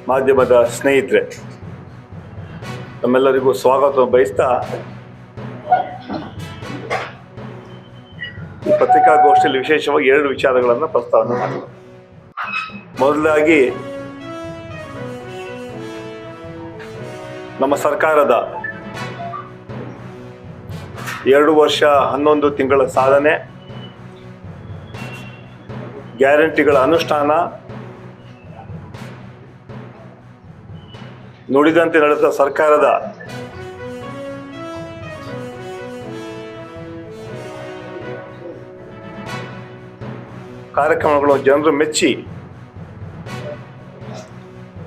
ಮಾಧ್ಯಮದ ಸ್ನೇಹಿತರೆ, ನಮ್ಮೆಲ್ಲರಿಗೂ ಸ್ವಾಗತ ಬಯಸ್ತಾ ಈ ಪತ್ರಿಕಾಗೋಷ್ಠಿಯಲ್ಲಿ ವಿಶೇಷವಾಗಿ 2 ವಿಚಾರಗಳನ್ನು ಪ್ರಸ್ತಾವನೆ ಮಾಡಿದೆ. ಮೊದಲಾಗಿ ನಮ್ಮ ಸರ್ಕಾರದ 2 ವರ್ಷ 11 ತಿಂಗಳ ಸಾಧನೆ, ಗ್ಯಾರಂಟಿಗಳ ಅನುಷ್ಠಾನ, ನುಡಿದಂತೆ ನಡೆದ ಸರ್ಕಾರದ ಕಾರ್ಯಕ್ರಮಗಳು ಜನರು ಮೆಚ್ಚಿ,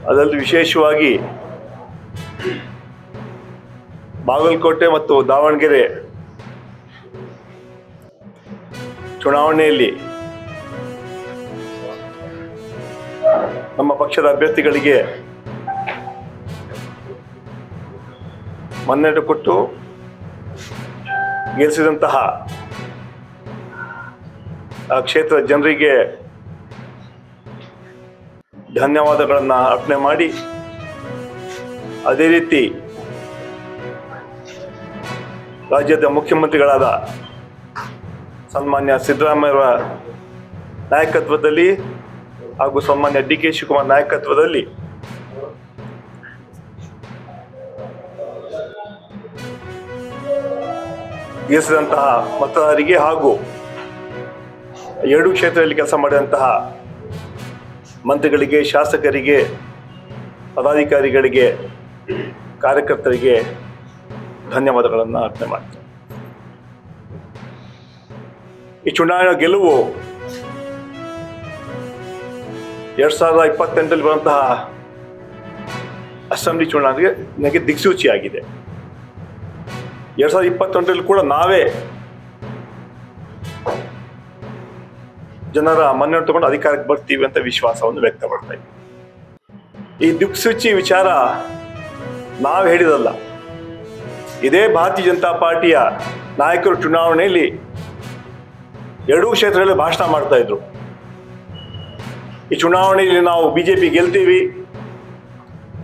ಅದರಲ್ಲಿ ವಿಶೇಷವಾಗಿ ಬಾಗಲಕೋಟೆ ಮತ್ತು ದಾವಣಗೆರೆ ಚುನಾವಣೆಯಲ್ಲಿ ನಮ್ಮ ಪಕ್ಷದ ಅಭ್ಯರ್ಥಿಗಳಿಗೆ ಮನ್ನಣೆ ಕೊಟ್ಟು ಗೆಲ್ಲಿಸಿದಂತಹ ಆ ಕ್ಷೇತ್ರದ ಜನರಿಗೆ ಧನ್ಯವಾದಗಳನ್ನು ಅರ್ಪಣೆ ಮಾಡಿ, ಅದೇ ರೀತಿ ರಾಜ್ಯದ ಮುಖ್ಯಮಂತ್ರಿಗಳಾದ ಸನ್ಮಾನ್ಯ ಸಿದ್ದರಾಮಯ್ಯವರ ನಾಯಕತ್ವದಲ್ಲಿ ಹಾಗೂ ಸನ್ಮಾನ್ಯ ಡಿ ಕೆ ಶಿವಕುಮಾರ್ ನಾಯಕತ್ವದಲ್ಲಿ ಗೆಲ್ಲಿಸಿದಂತಹ ಮತದಾರರಿಗೆ ಹಾಗೂ 2 ಕ್ಷೇತ್ರದಲ್ಲಿ ಕೆಲಸ ಮಾಡಿದಂತಹ ಮಂತ್ರಿಗಳಿಗೆ, ಶಾಸಕರಿಗೆ, ಪದಾಧಿಕಾರಿಗಳಿಗೆ, ಕಾರ್ಯಕರ್ತರಿಗೆ ಧನ್ಯವಾದಗಳನ್ನು ಅರ್ಪಣೆ ಮಾಡ್ತೇನೆ. ಈ ಚುನಾವಣಾ ಗೆಲುವು 2028ರಲ್ಲಿ ಬರುವಂತಹ ಅಸೆಂಬ್ಲಿ ಚುನಾವಣೆಗೆ ನನಗೆ ದಿಕ್ಸೂಚಿಯಾಗಿದೆ. 2021ರಲ್ಲಿ ಕೂಡ ನಾವೇ ಜನರ ಮನ್ನಣೆ ತಗೊಂಡು ಅಧಿಕಾರಕ್ಕೆ ಬರ್ತೀವಿ ಅಂತ ವಿಶ್ವಾಸವನ್ನು ವ್ಯಕ್ತಪಡ್ತಾ ಇದ್ದೀವಿ. ಈ ದಿಕ್ಸೂಚಿ ವಿಚಾರ ನಾವು ಹೇಳಿದಲ್ಲ, ಇದೇ ಭಾರತೀಯ ಜನತಾ ಪಾರ್ಟಿಯ ನಾಯಕರು ಚುನಾವಣೆಯಲ್ಲಿ 2 ಕ್ಷೇತ್ರಗಳಲ್ಲಿ ಭಾಷಣ ಮಾಡ್ತಾ ಇದ್ರು. ಈ ಚುನಾವಣೆಯಲ್ಲಿ ನಾವು ಬಿಜೆಪಿ ಗೆಲ್ತೀವಿ,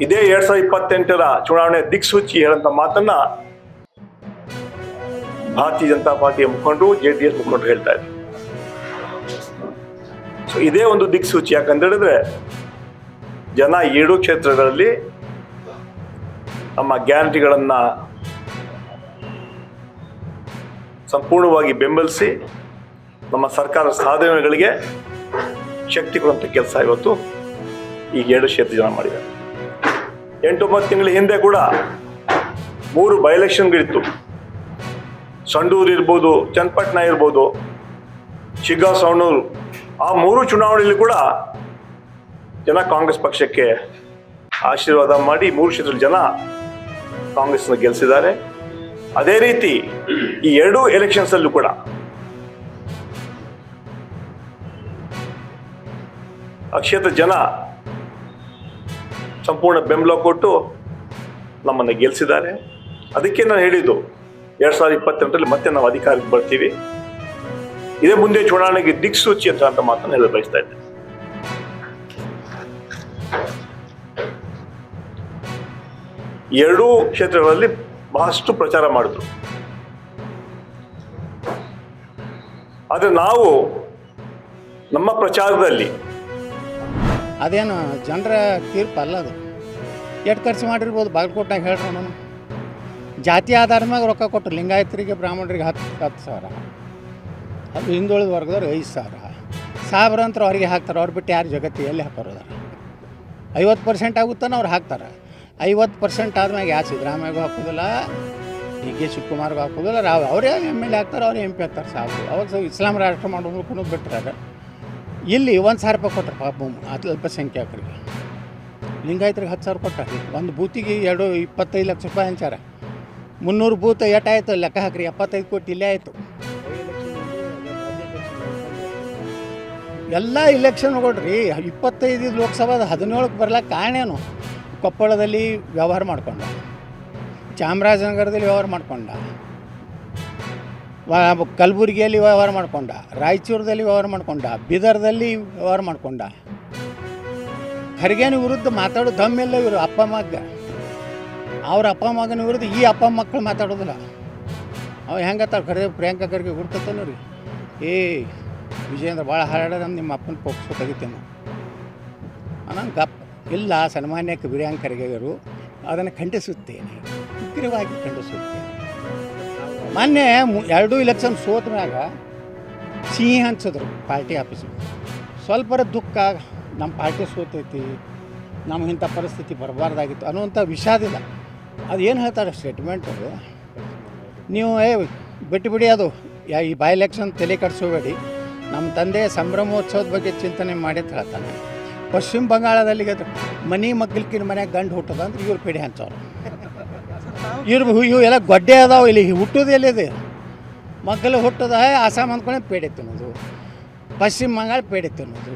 ಇದೇ 2028ರ ಚುನಾವಣೆ ದಿಕ್ಸೂಚಿ ಹೇಳಂತ ಮಾತನ್ನ ಭಾರತೀಯ ಜನತಾ ಪಾರ್ಟಿಯ ಮುಖಂಡರು, JDS ಮುಖಂಡರು ಹೇಳ್ತಾ ಇದ್ರು. ಸೊ ಇದೇ ಒಂದು ದಿಕ್ಸೂಚಿ. ಯಾಕಂತ ಹೇಳಿದ್ರೆ ಜನ 2 ಕ್ಷೇತ್ರಗಳಲ್ಲಿ ನಮ್ಮ ಗ್ಯಾರಂಟಿಗಳನ್ನ ಸಂಪೂರ್ಣವಾಗಿ ಬೆಂಬಲಿಸಿ ನಮ್ಮ ಸರ್ಕಾರ ಸಾಧನೆಗಳಿಗೆ ಶಕ್ತಿ ಕೊಡುವಂಥ ಕೆಲಸ ಇವತ್ತು ಈ 2 ಕ್ಷೇತ್ರ ಜನ ಮಾಡಿದ್ದಾರೆ. 8-9 ತಿಂಗಳ ಹಿಂದೆ ಕೂಡ 3 ಬೈ ಎಲೆಕ್ಷನ್ಗಳಿತ್ತು. ಸಂಡೂರು ಇರ್ಬೋದು, ಚನ್ನಪಟ್ಟಣ ಇರ್ಬೋದು, ಶಿಗ್ಗಾಂವ್ ಸವಣೂರು, ಆ 3 ಚುನಾವಣೆಯಲ್ಲಿ ಕೂಡ ಜನ ಕಾಂಗ್ರೆಸ್ ಪಕ್ಷಕ್ಕೆ ಆಶೀರ್ವಾದ ಮಾಡಿ 3 ಕ್ಷೇತ್ರದ ಜನ ಕಾಂಗ್ರೆಸ್ನ ಗೆಲ್ಲಿಸಿದ್ದಾರೆ. ಅದೇ ರೀತಿ ಈ 2 ಎಲೆಕ್ಷನ್ಸ್ ಅಲ್ಲೂ ಕೂಡ ಆ ಕ್ಷೇತ್ರ ಜನ ಸಂಪೂರ್ಣ ಬೆಂಬಲ ಕೊಟ್ಟು ನಮ್ಮನ್ನು ಗೆಲ್ಲಿಸಿದ್ದಾರೆ. ಅದಕ್ಕೆ ನಾನು ಹೇಳಿದ್ದು 2028ರಲ್ಲಿ ಮತ್ತೆ ನಾವು ಅಧಿಕಾರಕ್ಕೆ ಬರ್ತೀವಿ, ಇದೇ ಮುಂದೆ ಚುನಾವಣೆಗೆ ದಿಕ್ಸೂಚಿ ಅಂತ ಮಾತನ್ನು ಹೇಳಲು ಬಯಸ್ತಾ ಇದ್ದೇನೆ. ಎರಡೂ ಕ್ಷೇತ್ರಗಳಲ್ಲಿ ಬಹಳಷ್ಟು ಪ್ರಚಾರ ಮಾಡಿದ್ರು. ಆದರೆ ನಾವು ನಮ್ಮ ಪ್ರಚಾರದಲ್ಲಿ ಅದೇನು ಜನರ ತೀರ್ಪು ಅಲ್ಲ, ಅದು ಎಷ್ಟು ಖರ್ಚು ಮಾಡಿರ್ಬೋದು. ಬಾಗಲಕೋಟೆನಾಗ ಹೇಳ್ರಿ, ನಾನು ಜಾತಿ ಆಧಾರದ ಮ್ಯಾಗ ರೊಕ್ಕ ಕೊಟ್ಟರು. ಲಿಂಗಾಯತರಿಗೆ, ಬ್ರಾಹ್ಮಣರಿಗೆ 10,000, ಅದು ಹಿಂದುಳಿದ ವರ್ಗದವ್ರು 5,000. ಸಾಬ್ರಂತ್ರ ಅವ್ರಿಗೆ ಹಾಕ್ತಾರೆ. ಅವ್ರು ಬಿಟ್ಟು ಯಾರು ಜಗತ್ತಿಗೆ ಹಾಕೋರು? 50% ಆಗುತ್ತಾನೆ ಅವ್ರು ಹಾಕ್ತಾರೆ. 50% ಆದ್ಮ್ಯಾಗ ಯಾರು ಸಿದ್ದರಾಮಯ್ಯಗೂ ಹಾಕೋದಿಲ್ಲ, ಡಿ ಕೆ ಶಿವಕುಮಾರ್ಗೂ ಹಾಕೋದಿಲ್ಲ, ಅವರೇ MLA ಆಗ್ತಾರೆ, ಅವ್ರೇ MP ಆಗ್ತಾರೆ ಸಾಬ್ರು. ಅವಾಗ ಇಸ್ಲಾಂ ರಾಷ್ಟ್ರ ಮಾಡೋದು ಬಿಟ್ಟರೆ ಇಲ್ಲಿ 1,000 ರೂಪಾಯಿ ಕೊಟ್ಟರು ಪಾಪ ಅಲ್ಪಸಂಖ್ಯಾತರಿಗೆ. ಲಿಂಗಾಯತರಿಗೆ 10,000 ಕೊಟ್ಟಾರೆ. ಒಂದು ಬೂತಿಗೆ 25 ಲಕ್ಷ ರೂಪಾಯಿ ಹಂಚಾರ. 300 ಬೂತ್ ಎಷ್ಟಾಯಿತು ಲೆಕ್ಕ ಹಾಕ್ರಿ, 75 ಕೋಟಿ ಇಲ್ಲೇ ಆಯಿತು. ಎಲ್ಲ ಇಲೆಕ್ಷನ್ ಕೊಡ್ರಿ. 25 ಲೋಕಸಭಾದ 17ಕ್ಕೆ ಬರ್ಲಿಕ್ಕೆ ಕಾರಣ ಏನು? ಕೊಪ್ಪಳದಲ್ಲಿ ವ್ಯವಹಾರ ಮಾಡ್ಕೊಂಡ, ಚಾಮರಾಜನಗರದಲ್ಲಿ ವ್ಯವಹಾರ ಮಾಡ್ಕೊಂಡ, ಕಲಬುರಗಿಯಲ್ಲಿ ವ್ಯವಹಾರ ಮಾಡ್ಕೊಂಡ, ರಾಯಚೂರದಲ್ಲಿ ವ್ಯವಹಾರ ಮಾಡ್ಕೊಂಡ, ಬೀದರ್ದಲ್ಲಿ ವ್ಯವಹಾರ ಮಾಡ್ಕೊಂಡ, ಖರ್ಗೆನ ವಿರುದ್ಧ ಮಾತಾಡೋ ದಮ್ಮೆಲ್ಲ ಇವರು ಅಪ್ಪ ಮಗ. ಅವ್ರ ಅಪ್ಪ ಮಗನ ವಿರುದ್ಧ ಈ ಅಪ್ಪ ಮಕ್ಕಳು ಮಾತಾಡೋದಿಲ್ಲ. ಅವ ಹೆಂಗತ್ತಾಳೆ ಖರ್ಗೆ ಪ್ರಿಯಾಂಕಾ ಖರ್ಗೆ ಗುರ್ತತಾನೆ ರೀ. ವಿಜಯೇಂದ್ರ ಭಾಳ ಹಾರಾಡ ನಿಮ್ಮ ಅಪ್ಪನ ಪೋಕ್ಸೋ ತೆಗಿತೇನೆ ಅನ್ನಂಗೆ ಗಪ್ ಇಲ್ಲ. ಸನ್ಮಾನ್ಯ ಪ್ರಿಯಾಂಕಾ ಖರ್ಗೆಯವರು ಅದನ್ನು ಖಂಡಿಸುತ್ತೇನೆ, ಉಗ್ರವಾಗಿ ಖಂಡಿಸುತ್ತೇನೆ. ಮೊನ್ನೆ 2 ಇಲೆಕ್ಷನ್ ಸೋತ ಮ್ಯಾಗ ಸಿಹಿ ಹಂಚಿದ್ರು ಪಾರ್ಟಿ ಆಫೀಸಿಗೆ. ಸ್ವಲ್ಪ ದುಃಖ, ನಮ್ಮ ಪಾರ್ಟಿ ಸೋತೈತಿ, ನಮ್ಗೆ ಇಂಥ ಪರಿಸ್ಥಿತಿ ಬರಬಾರ್ದಾಗಿತ್ತು ಅನ್ನುವಂಥ ವಿಷಾದಿಲ್ಲ. ಅದು ಏನು ಹೇಳ್ತಾರೆ ಸ್ಟೇಟ್ಮೆಂಟ್ ಅದು, ನೀವು ಬಿಟ್ಟು ಅದು ಈ ಬೈ ಎಲೆಕ್ಷನ್ ತಲೆ ಕಟ್ಸೋಬೇಡಿ. ನಮ್ಮ ತಂದೆ ಸಂಭ್ರಮೋತ್ಸವದ ಬಗ್ಗೆ ಚಿಂತನೆ ಮಾಡಿ ಅಂತ ಹೇಳ್ತಾನೆ. ಪಶ್ಚಿಮ ಬಂಗಾಳದಲ್ಲಿ ಮನೆ ಮಗ್ಗಲ್ಕಿನ ಮನ್ಯಾಗ ಗಂಡು ಹುಟ್ಟದ ಅಂದ್ರೆ ಇವ್ರು ಪೇಡೆ ಹಂಚವ್ರು. ಇವು ಎಲ್ಲ ಗೊಡ್ಡೆ ಅದಾವೆ. ಇಲ್ಲಿ ಹುಟ್ಟೋದು ಎಲ್ಲಿದೆ? ಮಗ್ಗಲು ಹುಟ್ಟದ ಆಸಾಮ್ ಅಂದ್ಕೊಂಡೆ ಪೇಡೆ ತಿನ್ನೋದು, ಪಶ್ಚಿಮ ಬಂಗಾಳ ಪೇಡೆ ತಿನ್ನೋದು,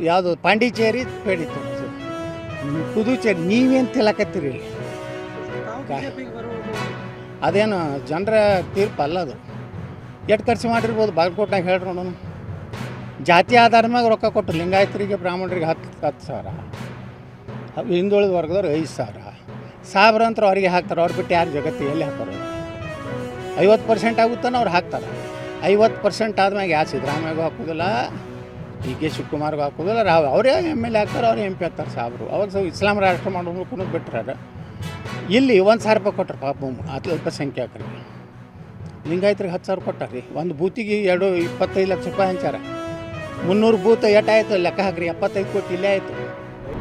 ಯಾವುದು ಪಾಂಡಿಚೇರಿ ಪೇಡೆ ತಿನ್ನೋದು, ಪುದುಚೇರಿ. ನೀವೇನು ತಿನ್ನಕತ್ತೀರಿ ಇಲ್ಲಿ? ಅದೇನು ಜನರ ತೀರ್ಪು ಅಲ್ಲ ಅದು. ಎಷ್ಟು ಖರ್ಚು ಮಾಡಿರ್ಬೋದು ಬಾಗಲಕೋಟ್ನಾಗ ಹೇಳ್ರಿ ನೋಡೋಣ. ಜಾತಿ ಆಧಾರ ಮ್ಯಾಗ ರೊಕ್ಕ ಕೊಟ್ಟು ಲಿಂಗಾಯತರಿಗೆ ಬ್ರಾಹ್ಮಣರಿಗೆ 10 ಸಾವಿರ, ಹಿಂದುಳಿದ ವರ್ಗದವ್ರು 5,000 ಸಾವಿರ ಅಂತ ಅವ್ರಿಗೆ ಹಾಕ್ತಾರೆ. ಅವ್ರು ಬಿಟ್ಟು ಯಾರು ಜಗತ್ತು ಎಲ್ಲಿ ಹಾಕ್ತಾರೆ? 50% ಆಗುತ್ತಾನೆ ಅವ್ರು ಹಾಕ್ತಾರೆ. 50% ಆದ್ಮ್ಯಾಗ ಯಾರು ಸಿದ್ದರಾಮಯ್ಯಗೂ ಹಾಕೋದಿಲ್ಲ, ಡಿ ಕೆ ಶಿವಕುಮಾರ್ಗೂ ಹಾಕೋದಿಲ್ಲ, ಅವರೇ MLA ಹಾಕ್ತಾರೆ, ಅವ್ರೇ MP ಆಗ್ತಾರೆ ಸಾಬ್ರು. ಅವಾಗ ಇಸ್ಲಾಂ ರಾಷ್ಟ್ರ ಮಾಡೋದು ಬಿಟ್ಟರೆ ಇಲ್ಲಿ 1,000 ರೂಪಾಯಿ ಕೊಟ್ಟರು ಪಾಪ ಅಲ್ಪಸಂಖ್ಯಾತರಿಗೆ. ಲಿಂಗಾಯತರಿಗೆ 10,000 ಕೊಟ್ಟಾರ್ರಿ. ಒಂದು ಬೂತಿಗೆ 25 ಲಕ್ಷ ರೂಪಾಯಿ ಹಂಚಾರ. 300 ಬೂತ್ ಎಷ್ಟಾಯಿತು ಲೆಕ್ಕ ಹಾಕ್ರಿ, 75 ಕೋಟಿ ಇಲ್ಲೇ ಆಯಿತು.